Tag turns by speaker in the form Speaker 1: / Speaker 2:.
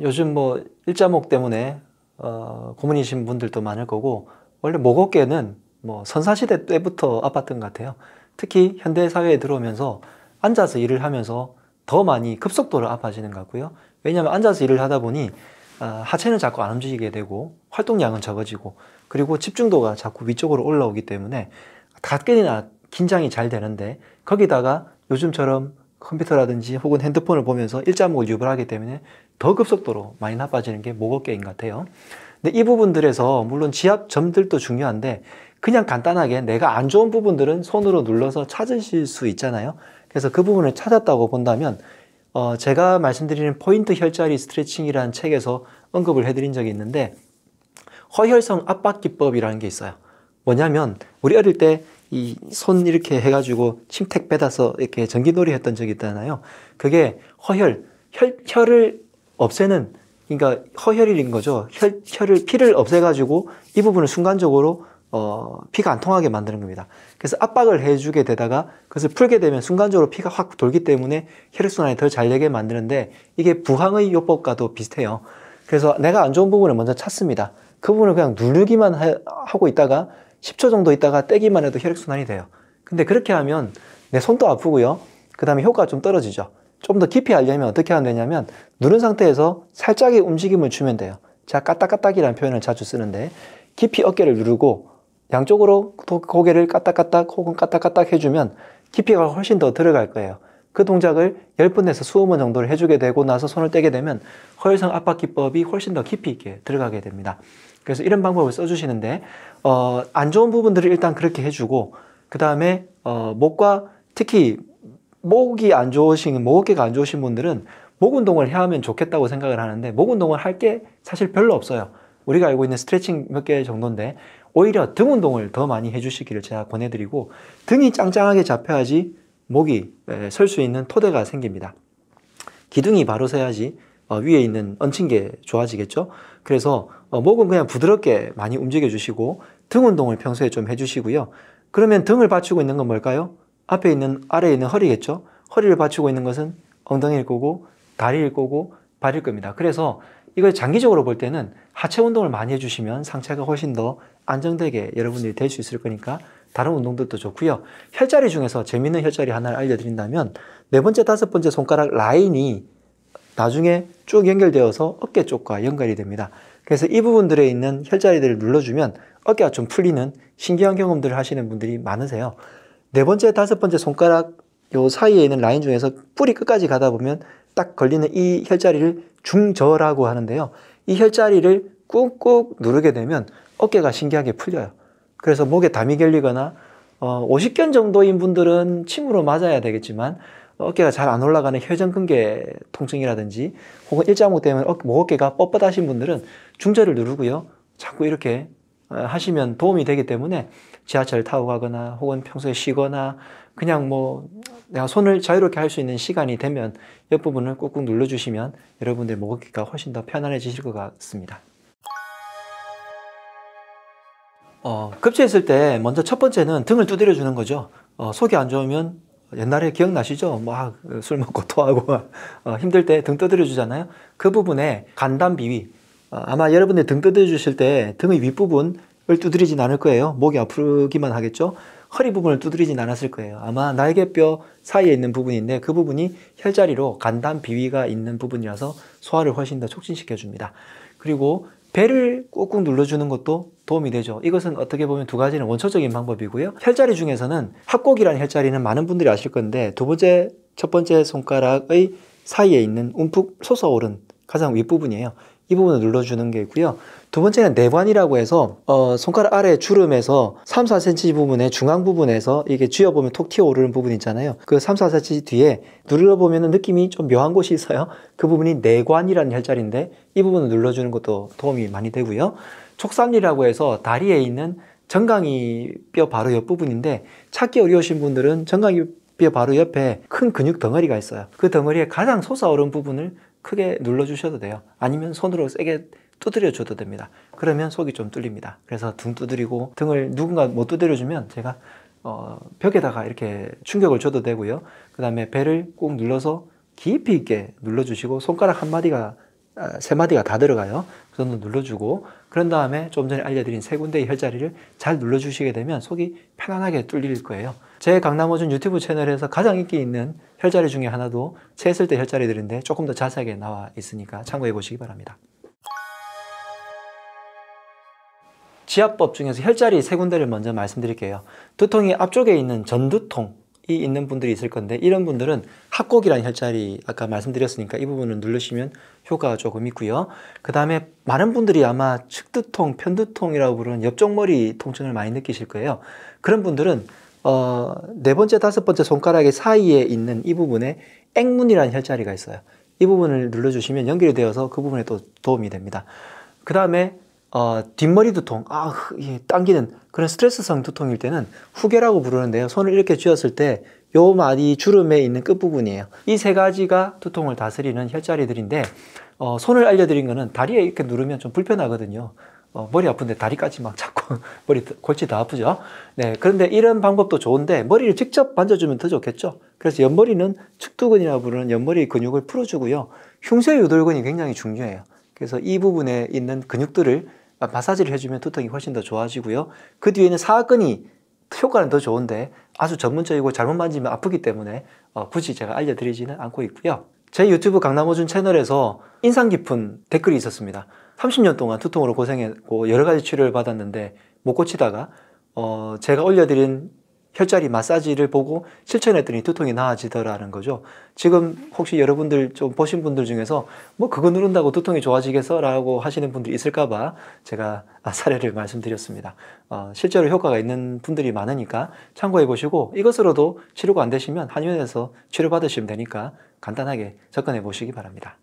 Speaker 1: 요즘 뭐 일자목 때문에 고민이신 분들도 많을 거고, 원래 목 어깨는 뭐 선사시대 때부터 아팠던 것 같아요. 특히 현대사회에 들어오면서 앉아서 일을 하면서 더 많이 급속도로 아파지는 것 같고요. 왜냐하면 앉아서 일을 하다 보니 하체는 자꾸 안 움직이게 되고 활동량은 적어지고, 그리고 집중도가 자꾸 위쪽으로 올라오기 때문에 가뜩이나 긴장이 잘 되는데, 거기다가 요즘처럼 컴퓨터라든지 혹은 핸드폰을 보면서 일자목을 유발하기 때문에 더 급속도로 많이 나빠지는 게 목 어깨인 것 같아요. 근데 이 부분들에서 물론 지압점들도 중요한데, 그냥 간단하게 내가 안 좋은 부분들은 손으로 눌러서 찾으실 수 있잖아요. 그래서 그 부분을 찾았다고 본다면, 제가 말씀드리는 포인트 혈자리 스트레칭이라는 책에서 언급을 해드린 적이 있는데, 허혈성 압박 기법이라는 게 있어요. 뭐냐면 우리 어릴 때 이 손 이렇게 해가지고 침택 빼다서 이렇게 전기놀이 했던 적이 있잖아요. 그게 혈을 없애는, 그러니까 허혈인 거죠. 피를 없애가지고 이 부분을 순간적으로 피가 안 통하게 만드는 겁니다. 그래서 압박을 해주게 되다가 그것을 풀게 되면 순간적으로 피가 확 돌기 때문에 혈액순환이 더 잘 되게 만드는데, 이게 부항의 요법과도 비슷해요. 그래서 내가 안 좋은 부분을 먼저 찾습니다. 그 부분을 그냥 누르기만 하고 있다가 10초 정도 있다가 떼기만 해도 혈액순환이 돼요. 근데 그렇게 하면 내 손도 아프고요. 그 다음에 효과가 좀 떨어지죠. 좀 더 깊이 하려면 어떻게 하면 되냐면, 누른 상태에서 살짝의 움직임을 주면 돼요. 제가 까딱까딱이라는 표현을 자주 쓰는데, 깊이 어깨를 누르고 양쪽으로 고개를 까딱까딱 혹은 까딱까딱 해주면 깊이가 훨씬 더 들어갈 거예요. 그 동작을 10번에서 20번 정도를 해주게 되고 나서 손을 떼게 되면 허혈성 압박 기법이 훨씬 더 깊이 있게 들어가게 됩니다. 그래서 이런 방법을 써주시는데, 안 좋은 부분들을 일단 그렇게 해주고, 그 다음에 목과 특히 목이 안 좋으신, 목 어깨가 안 좋으신 분들은 목 운동을 해야 하면 좋겠다고 생각을 하는데, 목 운동을 할 게 사실 별로 없어요. 우리가 알고 있는 스트레칭 몇 개 정도인데, 오히려 등 운동을 더 많이 해주시기를 제가 권해드리고, 등이 짱짱하게 잡혀야지 목이 설 수 있는 토대가 생깁니다. 기둥이 바로 서야지 위에 있는 얹힌 게 좋아지겠죠. 그래서 목은 그냥 부드럽게 많이 움직여 주시고, 등 운동을 평소에 좀 해주시고요. 그러면 등을 받치고 있는 건 뭘까요? 앞에 있는, 아래에 있는 허리겠죠. 허리를 받치고 있는 것은 엉덩이일 거고 다리일 거고 발일 겁니다. 그래서 이걸 장기적으로 볼 때는 하체 운동을 많이 해주시면 상체가 훨씬 더 안정되게 여러분들이 될 수 있을 거니까 다른 운동들도 좋고요. 혈자리 중에서 재밌는 혈자리 하나를 알려드린다면, 네 번째, 다섯 번째 손가락 라인이 나중에 쭉 연결되어서 어깨 쪽과 연결이 됩니다. 그래서 이 부분들에 있는 혈자리들을 눌러주면 어깨가 좀 풀리는 신기한 경험들을 하시는 분들이 많으세요. 네 번째, 다섯 번째 손가락 요 사이에 있는 라인 중에서 뿌리 끝까지 가다 보면 딱 걸리는 이 혈자리를 중저라고 하는데요. 이 혈자리를 꾹꾹 누르게 되면 어깨가 신기하게 풀려요. 그래서 목에 담이 결리거나 50견 정도인 분들은 침으로 맞아야 되겠지만, 어깨가 잘 안 올라가는 혈전근개 통증이라든지 혹은 일자목 때문에 목 어깨가 뻣뻣하신 분들은 중저를 누르고요. 자꾸 이렇게 하시면 도움이 되기 때문에 지하철 타고 가거나 혹은 평소에 쉬거나 그냥 뭐 내가 손을 자유롭게 할 수 있는 시간이 되면 옆부분을 꾹꾹 눌러주시면 여러분들 목 어깨가 훨씬 더 편안해지실 것 같습니다. 급제했을 때 먼저 첫 번째는 등을 두드려 주는 거죠. 속이 안 좋으면 옛날에 기억나시죠? 막 술 먹고 토하고 힘들 때 등 두드려 주잖아요. 그 부분에 간단 비위, 아마 여러분들 등 두드려 주실 때 등의 윗부분을 두드리진 않을 거예요. 목이 아프기만 하겠죠. 허리 부분을 두드리진 않았을 거예요. 아마 날개뼈 사이에 있는 부분인데, 그 부분이 혈자리로 간단 비위가 있는 부분이라서 소화를 훨씬 더 촉진시켜 줍니다. 그리고 배를 꾹꾹 눌러주는 것도 도움이 되죠. 이것은 어떻게 보면 두 가지는 원초적인 방법이고요. 혈자리 중에서는 합곡이라는 혈자리는 많은 분들이 아실 건데, 두 번째, 첫 번째 손가락의 사이에 있는 움푹 솟아오른 가장 윗부분이에요. 이 부분을 눌러주는 게 있고요. 두 번째는 내관이라고 해서 손가락 아래 주름에서 3, 4cm 부분의 중앙 부분에서 이게 쥐어보면 톡 튀어오르는 부분 있잖아요. 그 3, 4cm 뒤에 눌러보면 느낌이 좀 묘한 곳이 있어요. 그 부분이 내관이라는 혈자리인데, 이 부분을 눌러주는 것도 도움이 많이 되고요. 촉삼리라고 해서 다리에 있는 정강이 뼈 바로 옆부분인데, 찾기 어려우신 분들은 정강이 뼈 바로 옆에 큰 근육 덩어리가 있어요. 그 덩어리에 가장 솟아오른 부분을 크게 눌러주셔도 돼요. 아니면 손으로 세게 두드려 줘도 됩니다. 그러면 속이 좀 뚫립니다. 그래서 등 두드리고, 등을 누군가 못 두드려 주면 제가 벽에다가 이렇게 충격을 줘도 되고요. 그 다음에 배를 꼭 눌러서 깊이 있게 눌러주시고, 손가락 한 마디가 세 마디가 다 들어가요. 그 정도 눌러주고 그런 다음에 좀 전에 알려드린 세 군데의 혈자리를 잘 눌러주시게 되면 속이 편안하게 뚫릴 거예요. 제 강남오준 유튜브 채널에서 가장 인기 있는 혈자리 중에 하나도 체했을 때 혈자리들인데 조금 더 자세하게 나와 있으니까 참고해 보시기 바랍니다. 지압법 중에서 혈자리 세 군데를 먼저 말씀드릴게요. 두통이 앞쪽에 있는 전두통이 있는 분들이 있을 건데 이런 분들은 합곡이라는 혈자리 아까 말씀드렸으니까 이 부분을 누르시면 효과가 조금 있고요. 그 다음에 많은 분들이 아마 측두통, 편두통이라고 부르는 옆쪽 머리 통증을 많이 느끼실 거예요. 그런 분들은 네 번째, 다섯 번째 손가락의 사이에 있는 이 부분에 액문이라는 혈자리가 있어요. 이 부분을 눌러주시면 연결이 되어서 그 부분에 또 도움이 됩니다. 그 다음에 뒷머리 두통, 당기는 그런 스트레스성 두통일 때는 후계라고 부르는데요. 손을 이렇게 쥐었을 때 요 마디 주름에 있는 끝부분이에요. 이 세 가지가 두통을 다스리는 혈자리들인데 손을 알려드린 거는 다리에 이렇게 누르면 좀 불편하거든요. 머리 아픈데 다리까지 막 잡고 골치 더 아프죠. 네, 그런데 이런 방법도 좋은데 머리를 직접 만져주면 더 좋겠죠. 그래서 옆머리는 측두근이라고 부르는 옆머리 근육을 풀어주고요. 흉쇄 유돌근이 굉장히 중요해요. 그래서 이 부분에 있는 근육들을 마사지를 해주면 두통이 훨씬 더 좋아지고요. 그 뒤에는 사근이 효과는 더 좋은데 아주 전문적이고 잘못 만지면 아프기 때문에 굳이 제가 알려드리지는 않고 있고요. 제 유튜브 강남오준 채널에서 인상 깊은 댓글이 있었습니다. 30년 동안 두통으로 고생했고 여러 가지 치료를 받았는데 못 고치다가 제가 올려드린 혈자리 마사지를 보고 실천했더니 두통이 나아지더라는 거죠. 지금 혹시 여러분들 좀 보신 분들 중에서 뭐 그거 누른다고 두통이 좋아지겠어? 라고 하시는 분들이 있을까 봐 제가 사례를 말씀드렸습니다. 실제로 효과가 있는 분들이 많으니까 참고해 보시고 이것으로도 치료가 안 되시면 한의원에서 치료받으시면 되니까 간단하게 접근해 보시기 바랍니다.